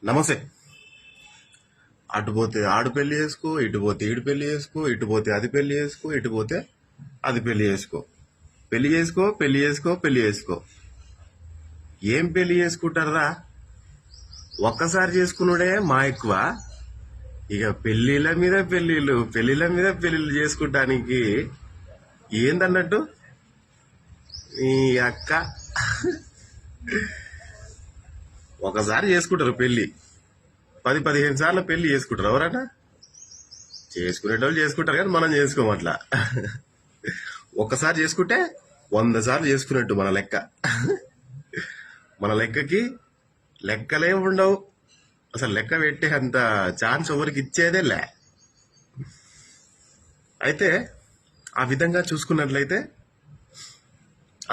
నమస్తే. అటు పోతే ఆడు పెళ్లి చేసుకో, ఇటు పోతే ఈడు పెళ్లి చేసుకో, ఇటు పోతే అది పెళ్లి చేసుకో, ఇటు పోతే అది పెళ్లి చేసుకో. పెళ్లి చేసుకో, పెళ్లి చేసుకో, పెళ్లి చేసుకో. ఏం పెళ్లి చేసుకుంటారా? ఒక్కసారి చేసుకున్నాడే మా ఎక్కువ. ఇక పెళ్లిళ్ళ మీద పెళ్లిళ్ళ చేసుకుంటానికి ఏందన్నట్టు ఈ అక్క ఒకసారి చేసుకుంటారు పెళ్లి. 10-15 సార్లు పెళ్లి చేసుకుంటారు ఎవరన్నా? చేసుకునేటోళ్ళు చేసుకుంటారు కానీ మనం చేసుకోం అట్లా. ఒక్కసారి చేసుకుంటే 100 సార్లు చేసుకున్నట్టు మన లెక్క. మన లెక్కకి లెక్కలే ఉండవు. అసలు లెక్క పెట్టే అంత ఛాన్స్ ఎవరికి ఇచ్చేదే లే. అయితే ఆ విధంగా చూసుకున్నట్లయితే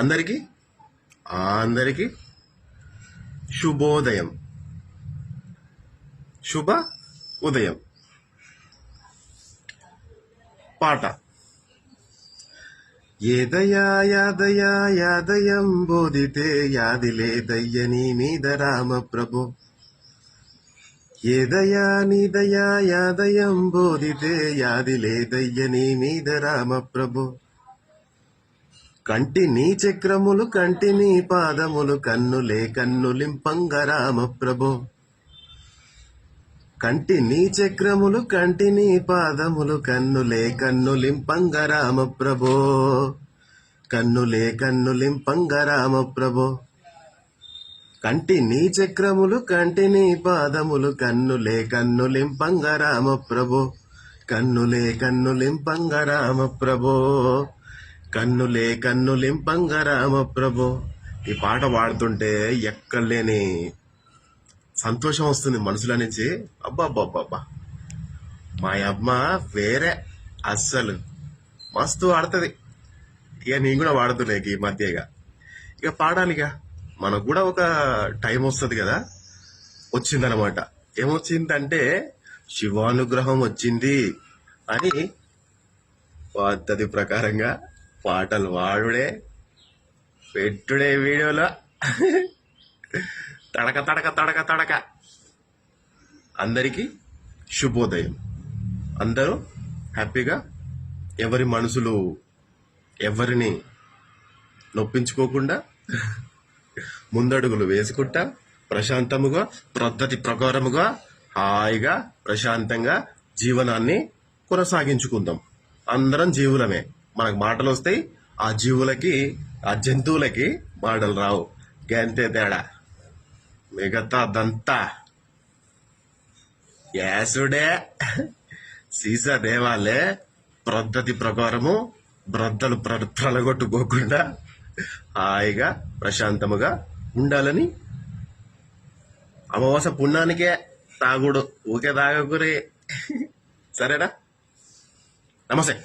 అందరికీ శుభోదయం, శుభ ఉదయం. పాట ఏదయా యాదయా యాదయం బోధితే యాది లేదయ్య నీ మీద రామ ప్రభు. ఏదయా నీదయా యాదయం బోధితే యాది లేదయ్య నీ మీద రామ ప్రభు. కంటి నీ చక్రములు కంటి నీ పాదములు కన్నులే కన్నులింపంగ రామ ప్రభు. కంటి నీ చక్రములు కంటి నీ పాదములు కన్నులే కన్నులింపంగ రామ ప్రభో. కన్నులే కన్నులింపంగ రామ ప్రభో. కంటి నీ చక్రములు కంటి నీ పాదములు కన్నులే కన్నులింపంగ రామ ప్రభో. కన్నులే కన్నులింపంగ రామ ప్రభో. కన్నులే కన్నులింపంగ రామ ప్రభో. ఈ పాట పాడుతుంటే ఎక్కడలేని సంతోషం వస్తుంది మనసులో నుంచి. అబ్బాబ్బాబ్బా, మా అమ్మ వేరే, అస్సలు మస్తు వాడుతుంది. ఇక నేను కూడా వాడుతున్నా ఈ మధ్య. ఇక పాడాలిగా, మనకు కూడా ఒక టైం వస్తుంది కదా. వచ్చిందనమాట. ఏమొచ్చిందంటే శివానుగ్రహం వచ్చింది అని పద్ధతి ప్రకారంగా పాటలు వాడుడే, పెట్టుడే వీడియోలో. తడక తడక తడక తడక. అందరికీ శుభోదయం. అందరూ హ్యాపీగా ఎవరి మనసులు ఎవరిని నొప్పించుకోకుండా ముందడుగులు వేసుకుంటా ప్రశాంతముగా పద్ధతి ప్రకారముగా హాయిగా ప్రశాంతంగా జీవనాన్ని కొనసాగించుకుందాం. అందరం జీవులమే. మనకు మాటలు వస్తాయి, ఆ జీవులకి ఆ జంతువులకి మాటలు రావు. గంతే తేడా. మిగతా దంతా యాసుడే. సీసా దేవాలే పద్ధతి ప్రకారము బ్రద్దలు ప్రలగొట్టుకోకుండా హాయిగా ప్రశాంతముగా ఉండాలని. అమావాస పుణ్యానికే తాగుడు, ఊకే తాగకురే. సరేనా? నమస్తే.